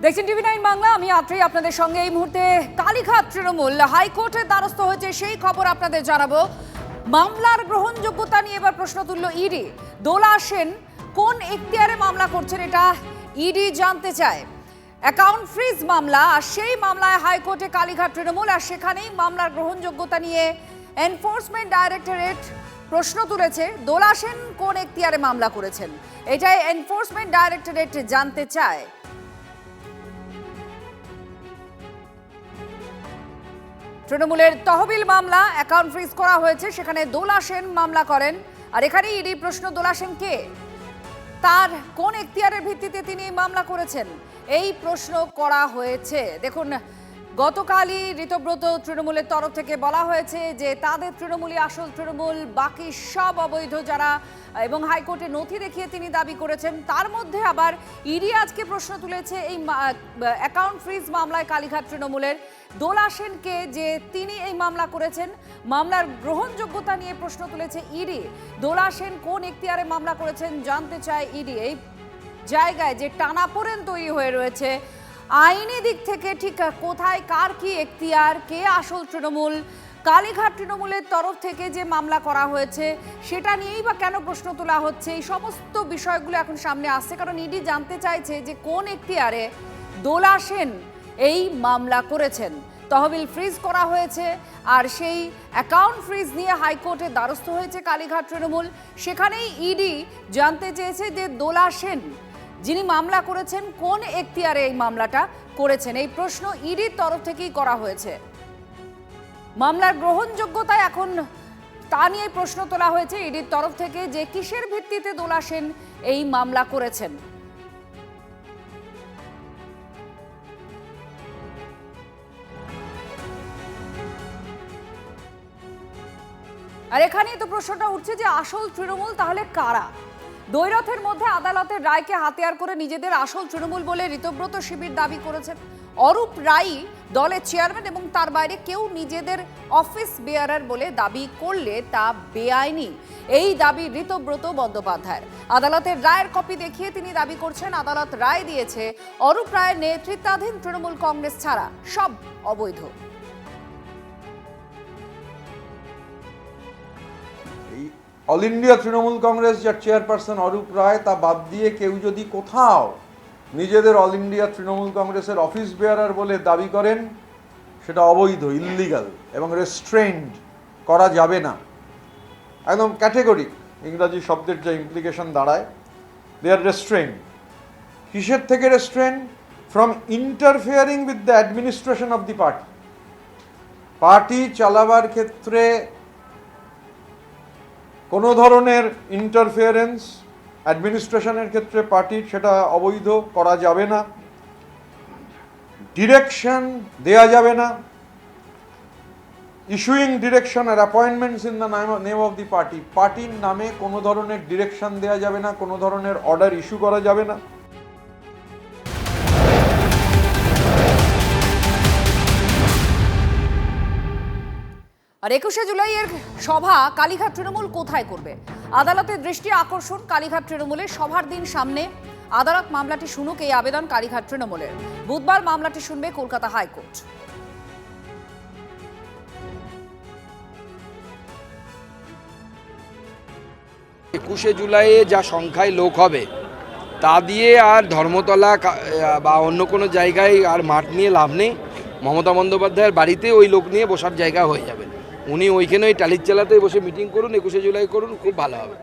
দেখছেন টিভি9 বাংলা। আমি আত্রেই আপনাদের সঙ্গে এই মুহূর্তে কালীঘাট তৃণমূল হাইকোর্টের দ্বারস্থ হয়েছে সেই খবর আপনাদের জানাবো। মামলার গ্রহণযোগ্যতা নিয়ে এবার প্রশ্ন তুলল ইডি। দোলা সেন কোন এখতিয়ারে মামলা করছেন এটা ইডি জানতে চায়। অ্যাকাউন্ট ফ্রিজ মামলা, আর সেই মামলায় হাইকোর্টে কালীঘাট তৃণমূল, আর সেখানেই মামলার গ্রহণযোগ্যতা নিয়ে এনফোর্সমেন্ট ডাইরেক্টরেট প্রশ্ন তুলেছে। দোলা সেন কোন এখতিয়ারে মামলা করেছেন এটাই এনফোর্সমেন্ট ডাইরেক্টরেট জানতে চায়। তৃণমূলের তহবিল মামলা অ্যাকাউন্ট ফ্রিজ করা হয়েছে, সেখানে দোলা সেন মামলা করেন। আর এখানে ইডি প্রশ্ন, দোলা সেন কে, তার কোন এখতিয়ারের ভিত্তিতে তিনি মামলা করেছেন এই প্রশ্ন করা হয়েছে। দেখুন, গতকালই ঋতব্রত তৃণমূলের তরফ থেকে বলা হয়েছে যে তাদের তৃণমূলই আসল তৃণমূল, বাকি সব অবৈধ যারা, এবং হাইকোর্টে নথি দেখিয়ে তিনি দাবি করেছেন। তার মধ্যে আবার ইডি আজকে প্রশ্ন তুলেছে এই অ্যাকাউন্ট ফ্রিজ মামলায় কালীঘাট তৃণমূলের দোলা সেনকে, যে তিনি এই মামলা করেছেন। মামলার গ্রহণযোগ্যতা নিয়ে প্রশ্ন তুলেছে ইডি। দোলা সেন কোন এখতিয়ারে মামলা করেছেন জানতে চায় ইডি। এই জায়গায় যে টানাপোড়েন তৈরি হয়ে রয়েছে আইনি দিক থেকে, ঠিক কোথায় কার কি এখতিয়ার, কে আসল তৃণমূল, কালীঘাট তৃণমূলের তরফ থেকে যে মামলা করা হয়েছে সেটা নিয়েই বা কেন প্রশ্ন তোলা হচ্ছে, এই সমস্ত বিষয়গুলো এখন সামনে আসছে। কারণ ইডি জানতে চাইছে যে কোন এখতিয়ারে দোলা সেন এই মামলা করেছেন। তহবিল ফ্রিজ করা হয়েছে, আর সেই অ্যাকাউন্ট ফ্রিজ নিয়ে হাইকোর্টের দ্বারস্থ হয়েছে কালীঘাট তৃণমূল। সেখানেই ইডি জানতে চেয়েছে যে দোলা সেন যিনি মামলা করেছেন কোন এখতিয়ারে এই মামলাটা করেছেন, এই প্রশ্ন ইডির তরফ থেকেই করা হয়েছে। মামলার গ্রহণযোগ্যতা এখন তা নিয়ে প্রশ্ন তোলা হয়েছে ইডির তরফ থেকে, যে কিসের ভিত্তিতে দোলা সেন এই মামলা করেছেন। আর এখানেই তো প্রশ্নটা উঠছে যে আসল তৃণমূল তাহলে কারা। দ্বৈরথের মধ্যে আদালতের রায়কে হাতিয়ার করে নিজেদের আসল তৃণমূল বলে ঋতব্রত শিবির দাবি করেছেন। অরূপ রায় দলের চেয়ারম্যান, এবং তার বাইরে কেউ নিজেদের অফিস বেয়ারার বলে দাবি করলে তা বেআইনি, এই দাবি ঋতব্রত বন্দ্যোপাধ্যায়ের। আদালতের রায়ের কপি দেখিয়ে তিনি দাবি করছেন আদালত রায় দিয়েছে অরূপ রায়ের নেতৃত্বাধীন তৃণমূল কংগ্রেস ছাড়া সব অবৈধ। অল ইন্ডিয়া তৃণমূল কংগ্রেস যার চেয়ারপারসন অরূপ রায়, তা বাদ দিয়ে কেউ যদি কোথাও নিজেদের অল ইন্ডিয়া তৃণমূল কংগ্রেসের অফিস বেয়ারার বলে দাবি করেন, সেটা অবৈধ, ইললিগাল, এবং রেস্ট্রেন্ড করা যাবে না। একদম ক্যাটেগরিক ইংরাজি শব্দের যে ইমপ্লিকেশন দাঁড়ায়, দে আর রেস্ট্রেন্ড। কিসের থেকে রেস্ট্রেন্ড? From interfering with the administration of the party. Party চালাবার ক্ষেত্রে কোনো ধরনের ইন্টারফিয়ারেন্স অ্যাডমিনিস্ট্রেশনের ক্ষেত্রে পার্টির, সেটা অবৈধ, করা যাবে না। ডিরেকশন দেয়া যাবে না। ইস্যুইং ডিরেকশন আর appointments in the name of the party, পার্টির নামে কোনো ধরনের ডিরেকশন দেয়া যাবে না, কোনো ধরনের অর্ডার ইস্যু করা যাবে না। আর 21শে জুলাইয়ের সভা কালীঘাট তৃণমূল কোথায় করবে? আদালতের দৃষ্টি আকর্ষণ কালীঘাট তৃণমূলের সভার দিন সামনে। আদালত মামলাটি শুনুক, এই আবেদন কালীঘাট তৃণমূলের। বুধবার মামলাটি শুনবে কলকাতা হাইকোর্ট। 21শে জুলাইয়ে যা সংখ্যায় লোক হবে তা দিয়ে আর ধর্মতলা বা অন্য কোনো জায়গায় আর মাঠ নিয়ে লাভ নেই। মমতা বন্দ্যোপাধ্যায়ের বাড়িতে ওই লোক নিয়ে বসার জায়গা হয়ে যাবে। উনি ওইখানে ওই টালির চালাতে বসে মিটিং করুন, 21শে জুলাই করুন, খুব ভালো হবে।